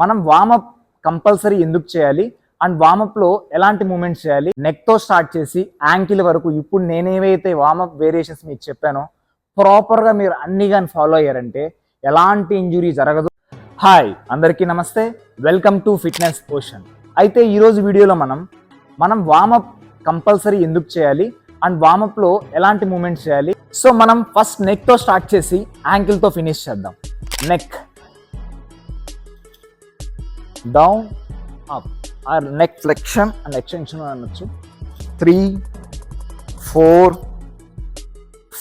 మనం warm up compulsory ఎందుకు చేయాలి అండ్ వార్మప్లో ఎలాంటి మూమెంట్స్ చేయాలి, నెక్తో స్టార్ట్ చేసి యాంకిల్ వరకు ఇప్పుడు నేనేవైతే వార్మప్ వేరియేషన్స్ మీకు చెప్పానో ప్రాపర్గా మీరు అన్ని కానీ ఫాలో అయ్యారంటే ఎలాంటి ఇంజురీ జరగదు. హాయ్ అందరికీ నమస్తే, వెల్కమ్ టు ఫిట్నెస్ ఓషన్. అయితే ఈరోజు వీడియోలో మనం వార్మప్ కంపల్సరీ ఎందుకు చేయాలి అండ్ వార్మప్లో ఎలాంటి మూమెంట్స్ చేయాలి. సో మనం ఫస్ట్ నెక్తో స్టార్ట్ చేసి యాంకిల్తో ఫినిష్ చేద్దాం. Neck down up or neck flexion and extension అనొచ్చు. 3, 4,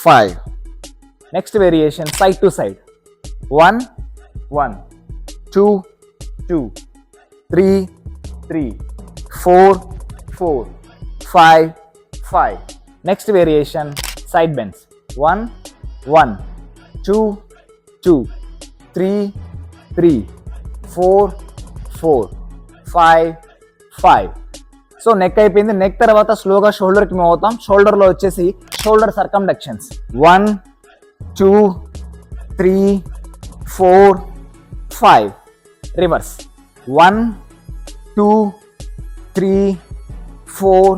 5. Next variation side to side. 1, 1, 2, 2, 3, 3, 4, 4, 5, 5. Next variation side bends. 1, 1, 2, 2, 3, 3, 4, 4, 5, 5. So neck అయిపోయింది. నెక్ తర్వాత స్లోగా షోల్డర్కి మూవ్ అవుతాం. షోల్డర్లో వచ్చేసి షోల్డర్ సర్కండక్షన్స్. 1, 2, 3, 4, 5. రివర్స్. 1, 2, 3, 4,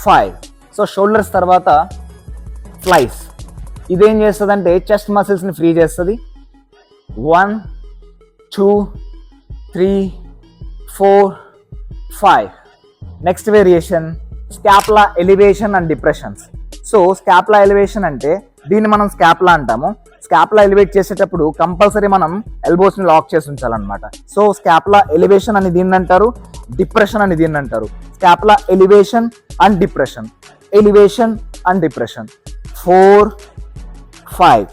5. సో షోల్డర్స్ తర్వాత ఫ్లైస్. ఇదేం చేస్తుంది అంటే చెస్ట్ మసిల్స్ని ఫ్రీ చేస్తుంది. 1, 2, 3, 4, 5. Next variation scapula elevation and depressions. So scapula elevation అంటే దీన్ని మనం స్కాపులా అంటాము. స్కాపులా ఎలివేట్ చేసేటప్పుడు కంపల్సరీ మనం ఎల్బోస్ని లాక్ చేసి ఉంచాలన్నమాట. సో స్కాపులా ఎలివేషన్ అని దీన్ని అంటారు, డిప్రెషన్ అని దీన్ని అంటారు. Scapula elevation and depression, elevation and depression. 4, 5.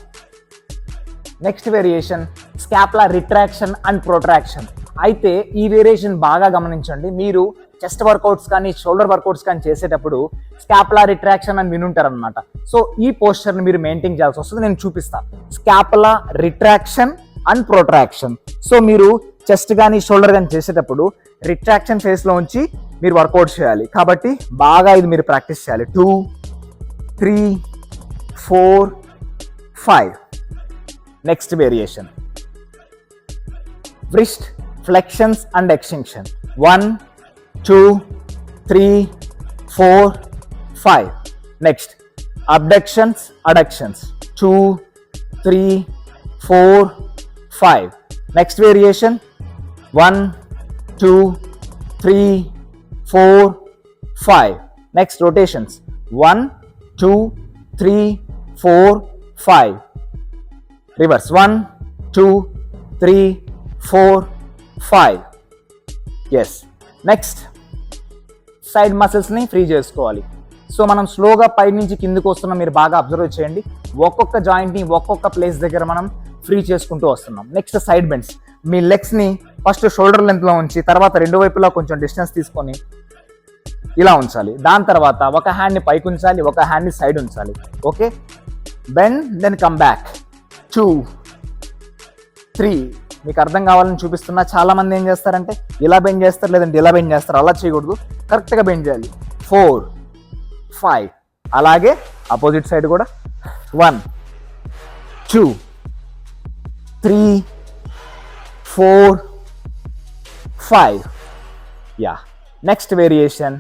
Next variation scapula retraction and protraction. అయితే ఈ వేరియేషన్ బాగా గమనించండి. మీరు చెస్ట్ వర్కౌట్స్ కానీ షోల్డర్ వర్కౌట్స్ కానీ చేసేటప్పుడు స్కాపులా రిట్రాక్షన్ అని వినుంటారు అనమాట. సో ఈ పోస్చర్ని మీరు మెయింటైన్ చేయాల్సి వస్తుంది. నేను చూపిస్తాను. Scapula retraction and protraction. So మీరు చెస్ట్ కానీ షోల్డర్ కానీ చేసేటప్పుడు రిట్రాక్షన్ ఫేస్లో ఉంచి మీరు వర్కౌట్ చేయాలి. కాబట్టి బాగా ఇది మీరు ప్రాక్టీస్ చేయాలి. 2, 3, 4, 5. Next variation wrist flexions and extension. 1, 2, 3, 4, 5. Next abductions, adductions. 2, 3, 4, 5. Next variation 1, 2, 3, 4, 5. Next rotations 1, 2, 3, 4, 5. Reverse 1, 2, 3, 4, 5. Yes. Next side మసిల్స్ని free చేసుకోవాలి. సో మనం స్లోగా పై నుంచి కిందకు వస్తున్నాం. మీరు బాగా అబ్జర్వ్ చేయండి. ఒక్కొక్క జాయింట్ని ఒక్కొక్క ప్లేస్ దగ్గర మనం ఫ్రీ చేసుకుంటూ వస్తున్నాం. Next side bends. మీ లెగ్స్ని ఫస్ట్ షోల్డర్ లెంత్లో ఉంచి తర్వాత రెండు వైపులా కొంచెం డిస్టెన్స్ తీసుకొని ఇలా ఉంచాలి. దాని తర్వాత ఒక హ్యాండ్ని పైకి ఉంచాలి, ఒక హ్యాండ్ని సైడ్ ఉంచాలి. Okay. Bend then come back. 2, 3. మీకు అర్థం కావాలని చూపిస్తున్నా. చాలా మంది ఏం చేస్తారంటే ఇలా బెండ్ చేస్తారు, లేదంటే ఇలా బెండ్ చేస్తారు. అలా చేయకూడదు, కరెక్ట్గా బెండ్ చేయాలి. 4, 5. అలాగే అపోజిట్ సైడ్ కూడా 1, 2, 3, 4, 5. Yeah. Next variation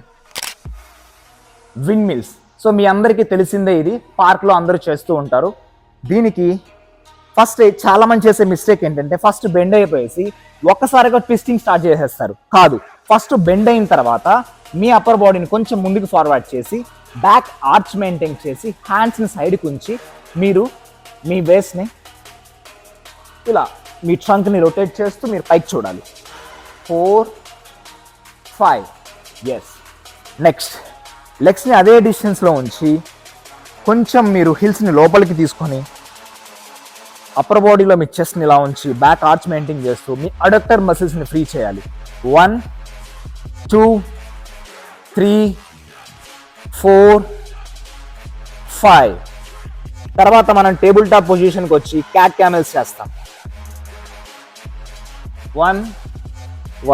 windmills. So మీ అందరికీ తెలిసిందే, ఇది పార్క్లో అందరూ చేస్తూ ఉంటారు. దీనికి ఫస్ట్ చాలా మంది చేసే మిస్టేక్ ఏంటంటే ఫస్ట్ బెండ్ అయిపోయేసి ఒక్కసారిగా ట్విస్టింగ్ స్టార్ట్ చేసేస్తారు. కాదు, ఫస్ట్ బెండ్ అయిన తర్వాత మీ అప్పర్ బాడీని కొంచెం ముందుకు ఫార్వర్డ్ చేసి బ్యాక్ ఆర్చ్ మెయింటైన్ చేసి హ్యాండ్స్ని సైడ్కి ఉంచి మీరు మీ వేస్ట్ని ఇలా మీ ట్రంక్ని రొటేట్ చేస్తూ మీరు పైకి చూడాలి. 4, 5. ఎస్. నెక్స్ట్ లెగ్స్ని అదే డిస్టెన్స్లో ఉంచి కొంచెం మీరు హిల్స్ని లోపలికి తీసుకొని అప్పర్ బాడీలో మీ చెస్ట్ని ఇలా ఉంచి బ్యాక్ ఆర్చ్ మెయింటైన్ చేస్తూ మీ అడక్టర్ మసిల్స్ని ఫ్రీ చేయాలి. 1, 2, 3, 4, 5. తర్వాత మనం టేబుల్ టాప్ పొజిషన్కి వచ్చి క్యాట్ క్యామెల్స్ చేస్తాం. 1,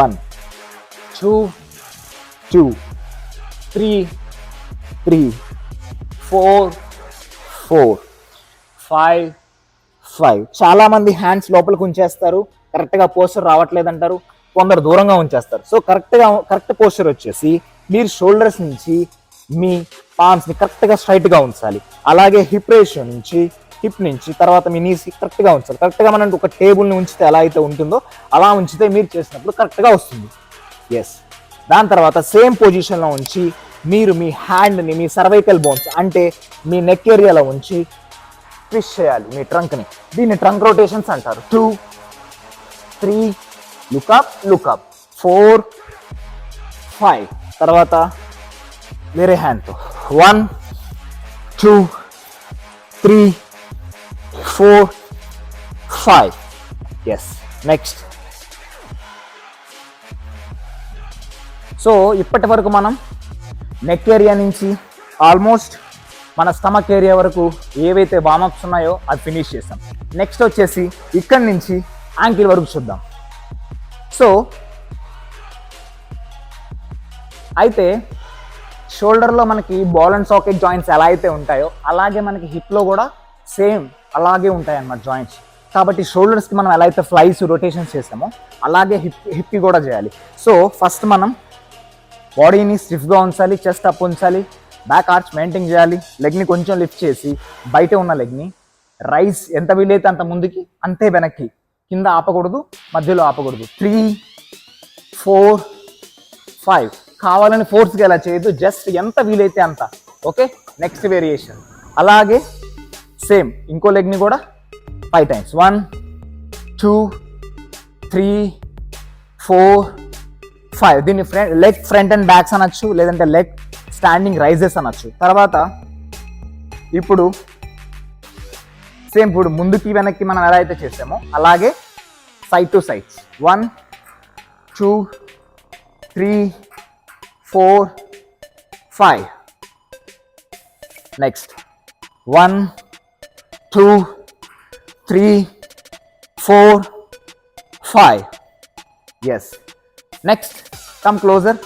1, 2, 2, 3, 3, 4, 4, 5, 5. చాలా మంది హ్యాండ్స్ లోపలికి ఉంచేస్తారు, కరెక్ట్గా పోస్చర్ రావట్లేదు అంటారు, కొందరు దూరంగా ఉంచేస్తారు. సో కరెక్ట్ పోస్చర్ వచ్చేసి మీరు షోల్డర్స్ నుంచి మీ పామ్స్ని కరెక్ట్గా స్ట్రైట్గా ఉంచాలి. అలాగే హిప్ రేషియో నుంచి హిప్ నుంచి తర్వాత మీ నీస్ కరెక్ట్గా ఉంచాలి. కరెక్ట్గా మనం ఒక టేబుల్ని ఉంచితే ఎలా అయితే ఉంటుందో అలా ఉంచితే మీరు చేసినప్పుడు కరెక్ట్గా వస్తుంది. ఎస్. దాని తర్వాత సేమ్ పొజిషన్లో ఉంచి మీరు మీ హ్యాండ్ని మీ సర్వైకల్ బోన్స్ అంటే మీ నెక్ ఏరియాలో ఉంచి ట్విస్ట్ చేయాలి మీ ట్రంక్ని. దీన్ని ట్రంక్ రొటేషన్స్ అంటారు. 2, 3 లుకప్ 4, 5 తర్వాత వేరే హ్యాండ్తో 1, 2, 3, 4, 5. ఎస్. నెక్స్ట్. సో ఇప్పటి వరకు మనం నెక్ ఏరియా నుంచి ఆల్మోస్ట్ మన స్టమక్ ఏరియా వరకు ఏవైతే వార్మప్స్ ఉన్నాయో అది ఫినిష్ చేస్తాం. నెక్స్ట్ వచ్చేసి ఇక్కడి నుంచి యాంకిల్ వరకు చూద్దాం. సో అయితే షోల్డర్లో మనకి బాల్ అండ్ సాకెట్ జాయింట్స్ ఎలా అయితే ఉంటాయో అలాగే మనకి హిప్లో కూడా సేమ్ అలాగే ఉంటాయి అన్నమాట జాయింట్స్. కాబట్టి షోల్డర్స్కి మనం ఎలా అయితే ఫ్లైస్ రొటేషన్స్ చేస్తామో అలాగే హిప్కి కూడా చేయాలి. సో ఫస్ట్ మనం బాడీని స్టిఫ్గా ఉంచాలి, చెస్ట్ అప్ ఉంచాలి, బ్యాక్ ఆర్చ్ మెయింటైన్ చేయాలి, లెగ్ని కొంచెం లిఫ్ట్ చేసి బయట ఉన్న లెగ్ని రైస్ ఎంత వీలైతే అంత ముందుకి అంతే వెనక్కి, కింద ఆపకూడదు, మధ్యలో ఆపకూడదు. 3, 4, 5. కావాలని ఫోర్స్గా ఎలా చేయొద్దు, జస్ట్ ఎంత వీలైతే అంత. ఓకే. నెక్స్ట్ వేరియేషన్ అలాగే సేమ్ ఇంకో లెగ్ని కూడా 5 times. 1, 2, 3, 4, 5. దీన్ని లెగ్ ఫ్రంట్ అండ్ బ్యాక్స్ అనొచ్చు, లేదంటే లెగ్ స్టాండింగ్ రైజెస్ అనొచ్చు. తర్వాత ఇప్పుడు సేమ్ ఇప్పుడు ముందుకి వెనక్కి మనం ఎలా అయితే చేసామో అలాగే side to sides 1, 2, 3, 4, 5. Next 1, 2, 3, 4, 5. Yes. Next come closer.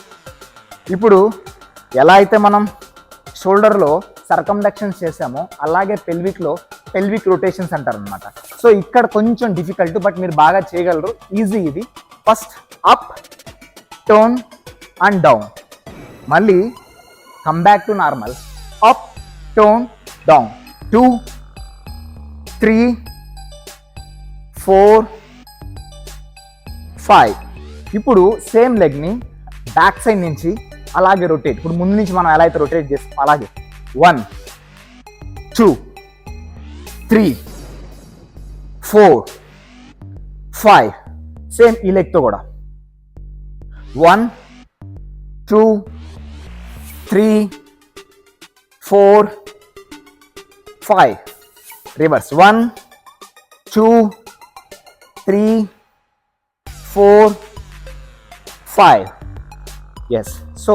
ఇప్పుడు ఎలా అయితే మనం షోల్డర్లో సర్కండక్షన్స్ చేసామో అలాగే పెల్విక్ రొటేషన్స్ అంటారు అనమాట. సో ఇక్కడ కొంచెం డిఫికల్ట్, బట్ మీరు బాగా చేయగలరు, ఈజీ ఇది. First up, turn and down, మళ్ళీ come back to normal, up, turn, down, 2, 3, 4, 5. ఇప్పుడు సేమ్ లెగ్ని బ్యాక్ సైడ్ నుంచి అలాగే రొటేట్. ఇప్పుడు ముందు నుంచి మనం ఎలా అయితే రొటేట్ చేస్తాం అలాగే 1, 2, 3, 4, 5. సేమ్ ఈ లెగ్తో కూడా 1, 2, 3, 4, 5. రివర్స్ 1, 2, 3, 4, 5. ఎస్. సో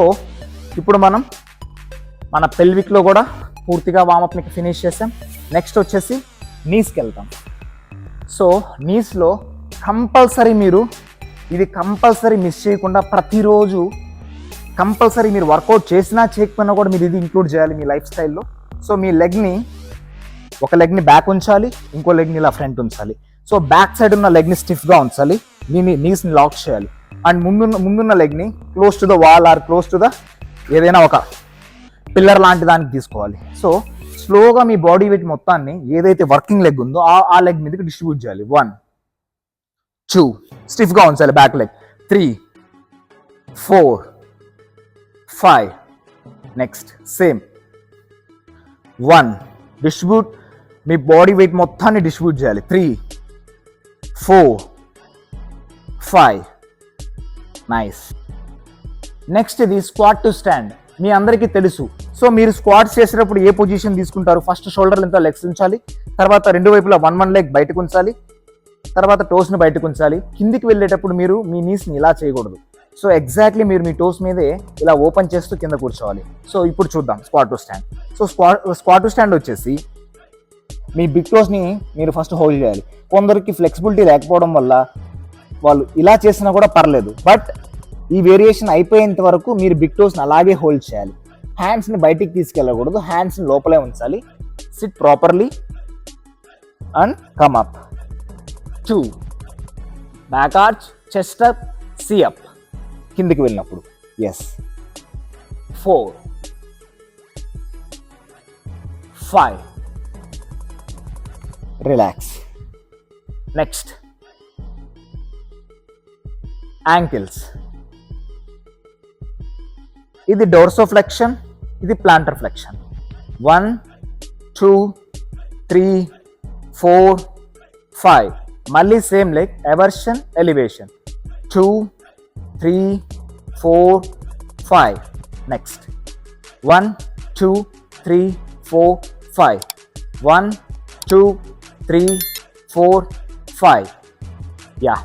ఇప్పుడు మనం మన పెల్విక్లో కూడా పూర్తిగా వామప్ని ఫినిష్ చేసాం. నెక్స్ట్ వచ్చేసి నీస్కి వెళ్తాం. సో నీస్లో కంపల్సరీ మిస్ చేయకుండా ప్రతిరోజు కంపల్సరీ మీరు వర్కౌట్ చేసినా చేయకపోయినా కూడా మీరు ఇది ఇంక్లూడ్ చేయాలి మీ లైఫ్ స్టైల్లో. సో మీ ఒక లెగ్ని బ్యాక్ ఉంచాలి, ఇంకో లెగ్ని ఇలా ఫ్రంట్ ఉంచాలి. సో బ్యాక్ సైడ్ ఉన్న లెగ్ని స్టిఫ్గా ఉంచాలి, మీ నీస్ని లాక్ చేయాలి. అండ్ ముందున్న లెగ్ని close to the wall or close to the ఏదైనా ఒక పిల్లర్ లాంటి దానికి తీసుకోవాలి. సో స్లోగా మీ బాడీ వెయిట్ మొత్తాన్ని ఏదైతే వర్కింగ్ లెగ్ ఉందో ఆ లెగ్ మీదకి డిస్ట్రిబ్యూట్ చేయాలి. 1, 2 స్టిఫ్గా ఉంచాలి back leg, 3, 4, 5. Next same 1 distribute, మీ బాడీ వెయిట్ మొత్తాన్ని డిస్ట్రిబ్యూట్ చేయాలి. 3, 4, 5. నైస్. నెక్స్ట్ ఇది స్క్వాట్ టు స్టాండ్. మీ అందరికీ తెలుసు. సో మీరు స్క్వాట్స్ చేసేటప్పుడు ఏ పొజిషన్ తీసుకుంటారు? ఫస్ట్ షోల్డర్ లెంత్ లెగ్స్ ఉంచాలి, తర్వాత రెండు వైపులా 1 లెగ్ బయటకు ఉంచాలి, తర్వాత టోస్ని బయటకు ఉంచాలి. కిందికి వెళ్ళేటప్పుడు మీరు మీ నీస్ని ఇలా చేయకూడదు. సో ఎగ్జాక్ట్లీ మీరు మీ టోస్ మీదే ఇలా ఓపెన్ చేస్తూ కింద కూర్చోవాలి. సో ఇప్పుడు చూద్దాం squat to stand. So squat to stand వచ్చేసి మీ బిగ్ టోస్ని మీరు ఫస్ట్ హోల్డ్ చేయాలి. కొందరికి ఫ్లెక్సిబిలిటీ లేకపోవడం వల్ల వాళ్ళు ఇలా చేసినా కూడా పర్లేదు, బట్ ఈ వేరియేషన్ అయిపోయేంత వరకు మీరు బిగ్ టోస్ని అలాగే హోల్డ్ చేయాలి. హ్యాండ్స్ని బయటికి తీసుకెళ్ళకూడదు, హ్యాండ్స్ని లోపలే ఉంచాలి. Sit properly and come up. 2, back arch, chest up, see up, కిందికి వెళ్ళినప్పుడు. ఎస్. 4 5 రిలాక్స్. Next ankles. ఇది డోర్సోఫ్లెక్షన్, ఇది ప్లాంటర్ ఫ్లెక్షన్. 1 2 3 4 5. మళ్ళీ same leg, aversion, elevation. 2 3 4 5. Next 1 2 3 4 5. 1 2 3 4 5. Yeah.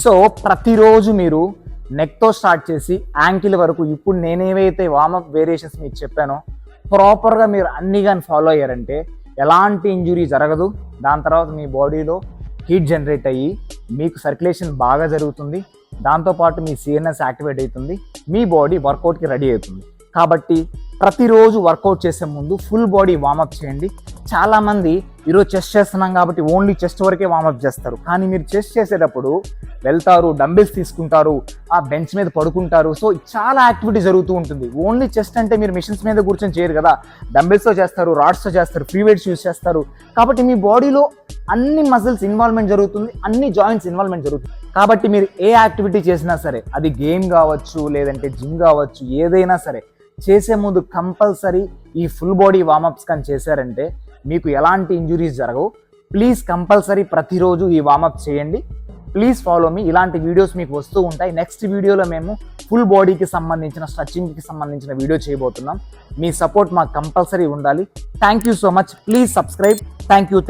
So ప్రతిరోజు మీరు నెక్తో స్టార్ట్ చేసి యాంకిల్ వరకు ఇప్పుడు నేనేవైతే వార్మప్ వేరియేషన్స్ మీకు చెప్పానో ప్రాపర్గా మీరు అన్ని కానీ ఫాలో అయ్యారంటే ఎలాంటి ఇంజురీ జరగదు. దాని తర్వాత మీ బాడీలో హీట్ జనరేట్ అయ్యి మీకు సర్క్యులేషన్ బాగా జరుగుతుంది. దాంతోపాటు మీ సిఎన్ఎస్ యాక్టివేట్ అవుతుంది, మీ బాడీ వర్కౌట్కి రెడీ అవుతుంది. కాబట్టి ప్రతిరోజు వర్కౌట్ చేసే ముందు ఫుల్ బాడీ వార్మప్ చేయండి. చాలామంది ఈరోజు చెస్ట్ చేస్తున్నాం కాబట్టి ఓన్లీ చెస్ట్ వరకే వార్మప్ చేస్తారు. కానీ మీరు చెస్ట్ చేసేటప్పుడు వెళ్తారు, డంబిల్స్ తీసుకుంటారు, ఆ బెంచ్ మీద పడుకుంటారు. సో చాలా యాక్టివిటీ జరుగుతూ ఉంటుంది. ఓన్లీ చెస్ట్ అంటే మీరు మిషన్స్ మీద కూర్చొని చేయరు కదా, డంబిల్స్తో చేస్తారు, రాడ్స్తో చేస్తారు, ఫ్రీ వెయిట్స్ యూజ్ చేస్తారు. కాబట్టి మీ బాడీలో అన్ని మజిల్స్ ఇన్వాల్వ్మెంట్ జరుగుతుంది, అన్ని జాయింట్స్ ఇన్వాల్వ్మెంట్ జరుగుతుంది. కాబట్టి మీరు ఏ యాక్టివిటీ చేసినా సరే, అది గేమ్ కావచ్చు, లేదంటే జిమ్ కావచ్చు, ఏదైనా సరే చేసే ముందు కంపల్సరీ ఈ ఫుల్ బాడీ వార్మప్స్ కానీ చేశారంటే మీకు ఎలాంటి ఇంజురీస్ జరగవు. ప్లీజ్ కంపల్సరీ ప్రతిరోజు ఈ వార్మప్ చేయండి. Please follow me. ఇలాంటి వీడియోస్ మీకు వస్తూ ఉంటాయి. నెక్స్ట్ వీడియోలో మేము ఫుల్ బాడీకి సంబంధించిన స్ట్రెచ్చింగ్కి సంబంధించిన వీడియో చేయబోతున్నాం. మీ సపోర్ట్ మాకు కంపల్సరీ ఉండాలి. Thank you so much. Please subscribe. Thank you.